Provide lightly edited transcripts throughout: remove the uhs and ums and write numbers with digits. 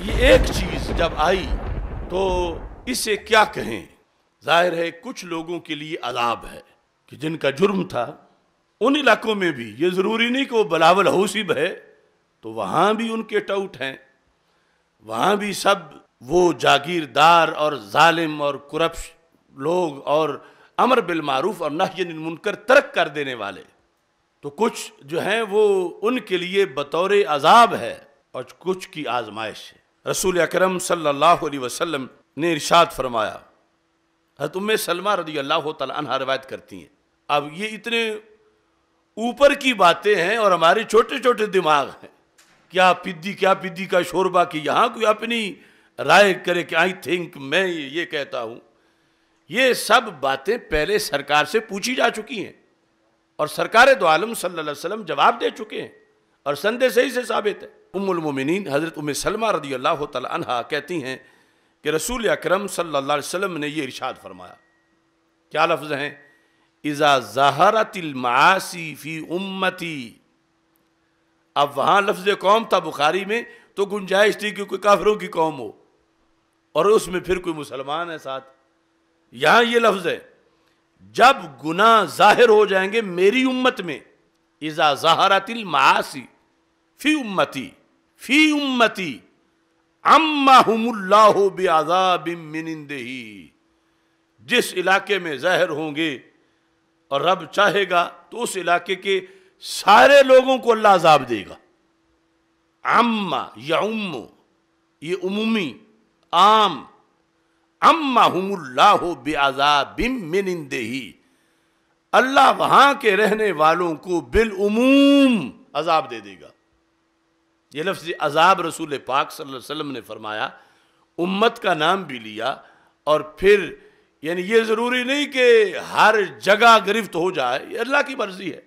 یہ ایک چیز جب آئی تو اسے کیا کہیں؟ ظاہر ہے کچھ لوگوں کے لیے عذاب ہے کہ جن کا جرم تھا ان علاقوں میں بھی، یہ ضروری نہیں کہ وہ بلاول حوثی ہے تو وہاں بھی ان کے ٹاؤٹ ہیں، وہاں بھی سب وہ جاگیردار اور ظالم اور کرپٹ لوگ اور امر بالمعروف اور نہی عن المنکر ترک کر دینے والے، تو کچھ جو ہیں وہ ان کے لیے بطور عذاب ہے اور کچھ کی آزمائش ہے۔ رسول اکرم صلی اللہ علیہ وسلم نے ارشاد فرمایا، حضرت ام سلمہ رضی اللہ تعالی عنہ روایت کرتی ہیں۔ اب یہ اتنے اوپر کی باتیں ہیں اور ہمارے چھوٹے چھوٹے دماغ ہیں، کیا پدی کا شوربہ کی یہاں کوئی اپنی رائے کرے کہ آئی تھنک میں یہ کہتا ہوں۔ یہ سب باتیں پہلے سرکار سے پوچھی جا چکی ہیں اور سرکار دو عالم صلی اللہ علیہ وسلم جواب دے چکے ہیں اور سند صحیح سے ثابت ہے۔ ام المومنین حضرت ام سلمہ رضی اللہ تعالی عنہ کہتی ہیں کہ رسول اکرم صلی اللہ علیہ وسلم نے یہ ارشاد فرمایا، کیا لفظ ہیں؟ اذا ظہرت المعاصی فی امتی۔ اب وہاں لفظ قوم تھا بخاری میں تو گنجائش تھی کہ کوئی کافروں کی قوم ہو اور اس میں پھر کوئی مسلمان ہے ساتھ۔ یہاں یہ لفظ ہے جب گناہ ظاہر ہو جائیں گے میری امت میں، اذا ظہرت المعاصی فی امتی عمہم اللہ بعذاب من عندہ۔ جس علاقے میں ظاہر ہوں گے اور رب چاہے گا تو اس علاقے کے سارے لوگوں کو اللہ عذاب دے گا۔ عمہ یعم، یہ عمومی عام، عمہم اللہ بعذاب من عندہ، اللہ وہاں کے رہنے والوں کو بالعموم عذاب دے دے گا۔ یہ لفظ عذاب رسول پاک صلی اللہ علیہ وسلم نے فرمایا، امت کا نام بھی لیا، اور پھر یعنی یہ ضروری نہیں کہ ہر جگہ گرفت ہو جائے، یہ اللہ کی مرضی ہے،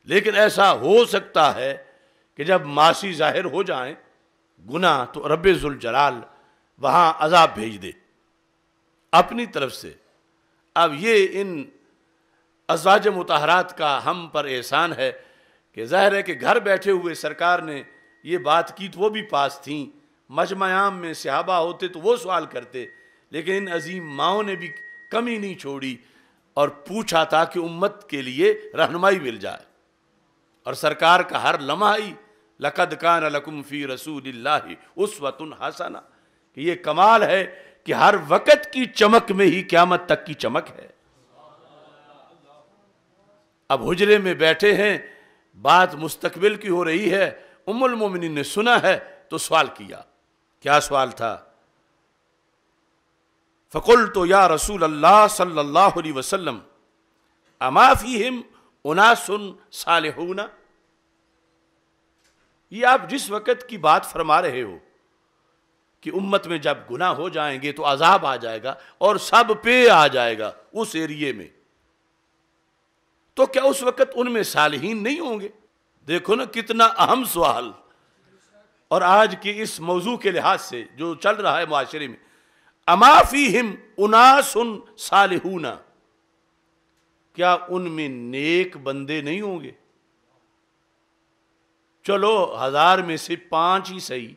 لیکن ایسا ہو سکتا ہے کہ جب معاصی ظاہر ہو جائیں گناہ تو رب ذوالجلال وہاں عذاب بھیج دے اپنی طرف سے۔ اب یہ ان ازواج مطہرات کا ہم پر احسان ہے کہ ظاہر ہے کہ گھر بیٹھے ہوئے سرکار نے یہ بات کی تو وہ بھی پاس تھیں، مجمع عام میں صحابہ ہوتے تو وہ سوال کرتے، لیکن ان عظیم ماؤں نے بھی کمی نہیں چھوڑی اور پوچھا تھا کہ امت کے لیے رہنمائی مل جائے، اور سرکار کا ہر لمحہ ہی لَقَدْ كَانَ لَكُمْ فِي رَسُولِ اللَّهِ أُسْوَةٌ حَسَنَةٌ کہ یہ کمال ہے کہ ہر وقت کی چمک میں ہی قیامت تک کی چمک ہے۔ اب حجرے میں بیٹھے ہیں، بات مستقبل کی ہو رہی ہے، ام المومنین نے سنا ہے تو سوال کیا۔ کیا سوال تھا؟ فَقُلْتُ يَا رَسُولَ اللَّهِ صلی اللہ علیہ وسلم اَمَا فِيهِمْ أُنَاسٌ صَالِحُونَ۔ یہ آپ جس وقت کی بات فرما رہے ہو کہ امت میں جب گناہ ہو جائیں گے تو عذاب آ جائے گا اور سب پہ آ جائے گا اس ایریے میں، تو کیا اس وقت ان میں صالحین نہیں ہوں گے؟ دیکھو نا کتنا اہم سوال، اور آج کی اس موضوع کے لحاظ سے جو چل رہا ہے معاشرے میں، اما فیہم اناس صالحون، کیا ان میں نیک بندے نہیں ہوں گے؟ چلو 1000 میں سے 5 ہی صحیح،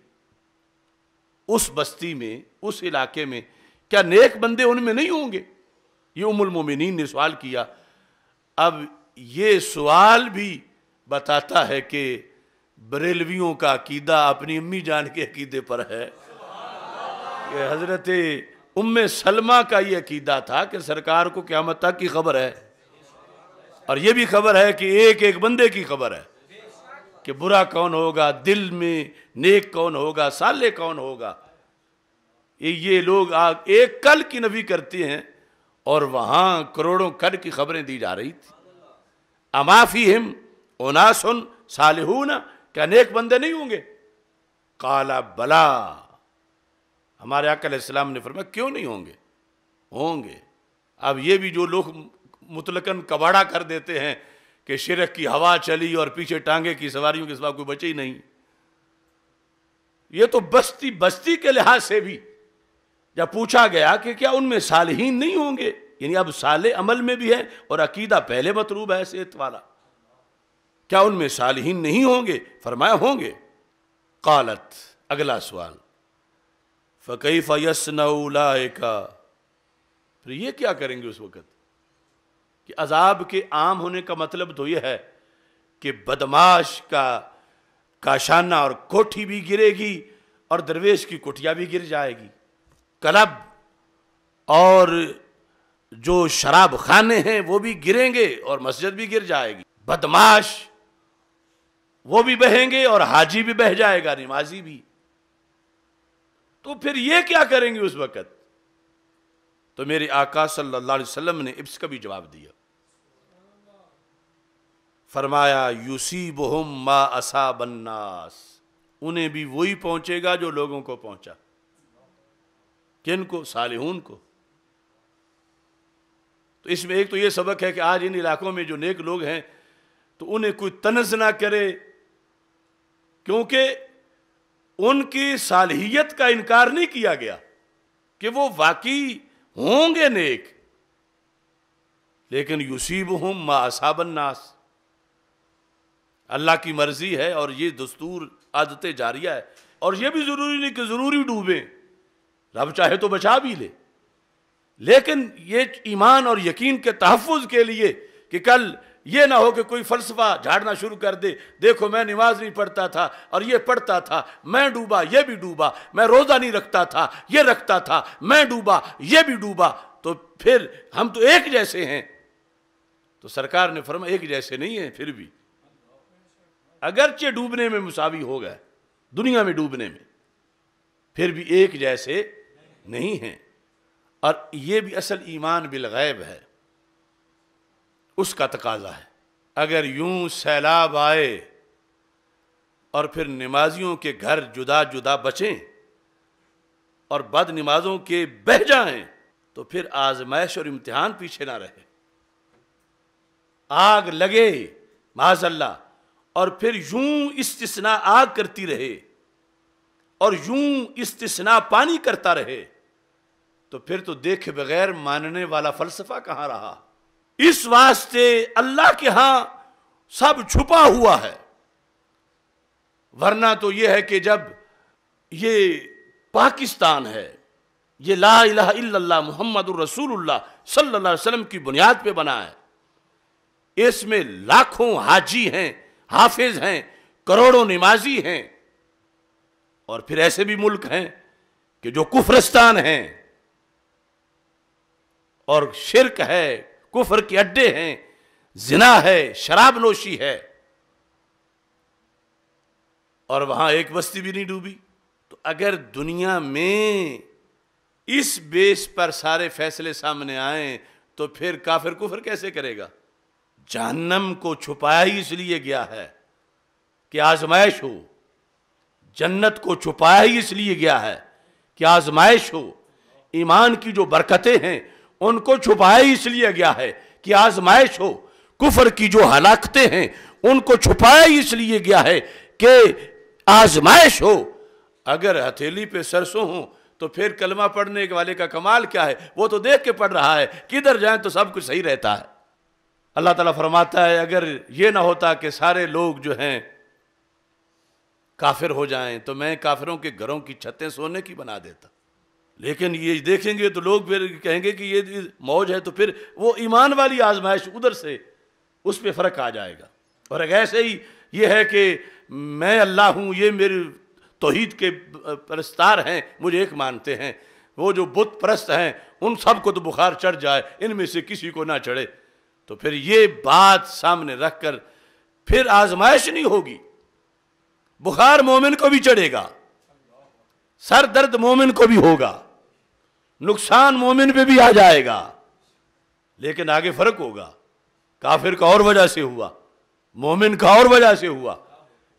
اس بستی میں اس علاقے میں کیا نیک بندے ان میں نہیں ہوں گے؟ یہ ام المومنین نے سوال کیا۔ اب یہ سوال بھی بتاتا ہے کہ بریلویوں کا عقیدہ اپنی امی جان کے عقیدے پر ہے کہ حضرت ام سلمہ کا یہ عقیدہ تھا کہ سرکار کو قیامت تک کی خبر ہے، اور یہ بھی خبر ہے کہ ایک ایک بندے کی خبر ہے کہ برا کون ہوگا، دل میں نیک کون ہوگا، صالح کون ہوگا۔ یہ لوگ ایک کل کی نفی کرتے ہیں اور وہاں کروڑوں کل کی خبریں دی جا رہی تھی۔ اما فیہم اناس صالحون، کیا نیک بندے نہیں ہوں گے؟ قال بلا، ہمارے آقا علیہ السلام نے فرمایا کیوں نہیں ہوں گے؟ ہوں گے۔ اب یہ بھی جو لوگ مطلقاً کباڑا کر دیتے ہیں کہ شرک کی ہوا چلی اور پیچھے ٹانگے کی سواریوں کے سوا کوئی بچے ہی نہیں، یہ تو بستی کے لحاظ سے بھی جب پوچھا گیا کہ کیا ان میں صالحین نہیں ہوں گے، یعنی اب صالح عمل میں بھی ہے اور عقیدہ پہلے مطلوب ہے صحت والا، کیا ان میں صالحین نہیں ہوں گے؟ فرمایا ہوں گے۔ قالت، اگلا سوال، فَكَيْفَ يَصْنَعُ أُولَٰئِكَ، پھر یہ کیا کریں گے اس وقت؟ کہ عذاب کے عام ہونے کا مطلب تو یہ ہے کہ بدماش کا کاشانہ اور کوٹھی بھی گرے گی اور درویش کی کٹیا بھی گر جائے گی، کلب اور جو شراب خانے ہیں وہ بھی گریں گے اور مسجد بھی گر جائے گی، بدماش وہ بھی بہیں گے اور حاجی بھی بہ جائے گا، نمازی بھی۔ تو پھر یہ کیا کریں گے اس وقت؟ تو میرے آقا صلی اللہ علیہ وسلم نے اس کا بھی جواب دیا، فرمایا یصیبہم ما اصاب الناس، انہیں بھی وہی پہنچے گا جو لوگوں کو پہنچا۔ کن کو؟ صالحون کو۔ تو اس میں ایک تو یہ سبق ہے کہ آج ان علاقوں میں جو نیک لوگ ہیں تو انہیں کوئی طنز نہ کرے، کیونکہ ان کی صالحیت کا انکار نہیں کیا گیا کہ وہ واقعی ہوں گے نیک، لیکن یصیبہم ما اصاب الناس، اللہ کی مرضی ہے اور یہ دستور عادت جاریہ ہے، اور یہ بھی ضروری نہیں کہ ضروری ڈوبیں، رب چاہے تو بچا بھی لے، لیکن یہ ایمان اور یقین کے تحفظ کے لیے کہ کل یہ نہ ہو کہ کوئی فلسفہ جھاڑنا شروع کر دے، دیکھو میں نماز نہیں پڑھتا تھا اور یہ پڑھتا تھا، میں ڈوبا یہ بھی ڈوبا، میں روزہ نہیں رکھتا تھا یہ رکھتا تھا، میں ڈوبا یہ بھی ڈوبا، تو پھر ہم تو ایک جیسے ہیں۔ تو سرکار نے فرمایا ایک جیسے نہیں ہیں، پھر بھی اگرچہ ڈوبنے میں مساوی ہو گئے، دنیا میں ڈوبنے میں، پھر بھی ایک جیسے نہیں ہیں۔ اور یہ بھی اصل ایمان بالغیب ہے، اس کا تقاضا ہے۔ اگر یوں سیلاب آئے اور پھر نمازیوں کے گھر جدا جدا بچیں اور بد نمازوں کے بہہ جائیں تو پھر آزمائش اور امتحان پیچھے نہ رہے، آگ لگے معاذ اللہ اور پھر یوں استثناء آگ کرتی رہے اور یوں استثناء پانی کرتا رہے، تو پھر تو دیکھے بغیر ماننے والا فلسفہ کہاں رہا؟ اس واسطے اللہ کے ہاں سب چھپا ہوا ہے، ورنہ تو یہ ہے کہ جب یہ پاکستان ہے، یہ لا الہ الا اللہ محمد الرسول اللہ صلی اللہ علیہ وسلم کی بنیاد پہ بنا ہے، اس میں لاکھوں حاجی ہیں، حافظ ہیں، کروڑوں نمازی ہیں، اور پھر ایسے بھی ملک ہیں کہ جو کفرستان ہیں اور شرک ہے، کفر کے اڈے ہیں، زنا ہے، شراب نوشی ہے، اور وہاں ایک بستی بھی نہیں ڈوبی۔ تو اگر دنیا میں اس بیس پر سارے فیصلے سامنے آئیں تو پھر کافر کفر کیسے کرے گا؟ جہنم کو چھپایا ہی اس لیے گیا ہے کہ آزمائش ہو، جنت کو چھپایا ہی اس لیے گیا ہے کہ آزمائش ہو، ایمان کی جو برکتیں ہیں ان کو چھپایا ہی اس لیے گیا ہے کہ آزمائش ہو، کفر کی جو ہلاکتیں ہیں ان کو چھپایا ہی اس لیے گیا ہے کہ آزمائش ہو۔ اگر ہتھیلی پہ سرسوں ہوں تو پھر کلمہ پڑھنے والے کا کمال کیا ہے؟ وہ تو دیکھ کے پڑھ رہا ہے، کدھر جائیں تو سب کچھ صحیح رہتا ہے۔ اللہ تعالیٰ فرماتا ہے اگر یہ نہ ہوتا کہ سارے لوگ جو ہیں کافر ہو جائیں تو میں کافروں کے گھروں کی چھتیں سونے کی بنا دیتا، لیکن یہ دیکھیں گے تو لوگ پھر کہیں گے کہ یہ موج ہے، تو پھر وہ ایمان والی آزمائش ادھر سے اس پہ فرق آ جائے گا۔ اور اگر ایسے ہی یہ ہے کہ میں اللہ ہوں، یہ میرے توحید کے پرستار ہیں، مجھے ایک مانتے ہیں، وہ جو بت پرست ہیں ان سب کو تو بخار چڑھ جائے، ان میں سے کسی کو نہ چڑھے، تو پھر یہ بات سامنے رکھ کر پھر آزمائش نہیں ہوگی۔ بخار مومن کو بھی چڑھے گا، سر درد مومن کو بھی ہوگا، نقصان مومن پہ بھی آ جائے گا، لیکن آگے فرق ہوگا، کافر کا اور وجہ سے ہوا، مومن کا اور وجہ سے ہوا،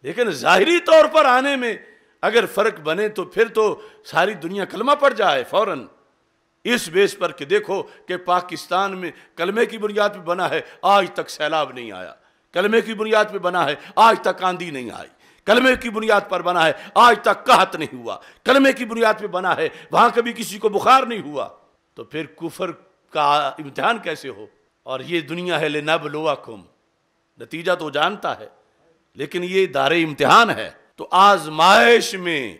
لیکن ظاہری طور پر آنے میں اگر فرق بنے تو پھر تو ساری دنیا کلمہ پڑ جائے فوراً، اس بیس پر کہ دیکھو کہ پاکستان میں کلمے کی بنیاد پہ بنا ہے، آج تک سیلاب نہیں آیا، کلمے کی بنیاد پہ بنا ہے، آج تک آندھی نہیں آئی، کلمے کی بنیاد پر بنا ہے، آج تک قحط نہیں ہوا، کلمے کی بنیاد پہ بنا ہے، وہاں کبھی کسی کو بخار نہیں ہوا، تو پھر کفر کا امتحان کیسے ہو؟ اور یہ دنیا ہے لنبلوکم، نتیجہ تو جانتا ہے، لیکن یہ دار امتحان ہے، تو آزمائش میں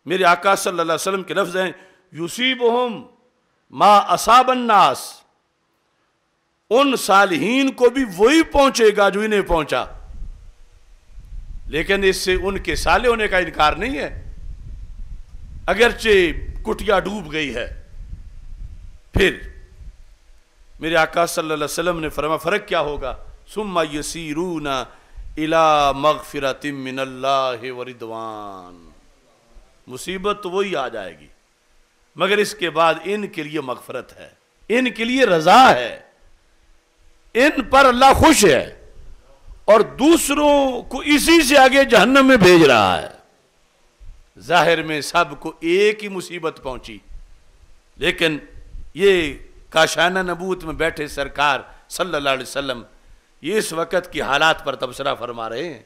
میرے آقا صلی اللہ علیہ وسلم کے لفظ ہیں یصیبہم ما اصاب الناس، ان صالحین کو بھی وہی پہنچے گا جو انہیں پہنچا، لیکن اس سے ان کے صالح ہونے کا انکار نہیں ہے، اگرچہ کٹیا ڈوب گئی ہے۔ پھر میرے آقا صلی اللہ علیہ وسلم نے فرمایا فرق کیا ہوگا؟ ثم یسیرون الی مغفرۃ من اللہ ورضوان، مصیبت تو وہی آ جائے گی مگر اس کے بعد ان کے لیے مغفرت ہے، ان کے لیے رضا ہے، ان پر اللہ خوش ہے، اور دوسروں کو اسی سے آگے جہنم میں بھیج رہا ہے۔ ظاہر میں سب کو ایک ہی مصیبت پہنچی، لیکن یہ کاشانہ نبوت میں بیٹھے سرکار صلی اللہ علیہ وسلم یہ اس وقت کی حالات پر تبصرہ فرما رہے ہیں۔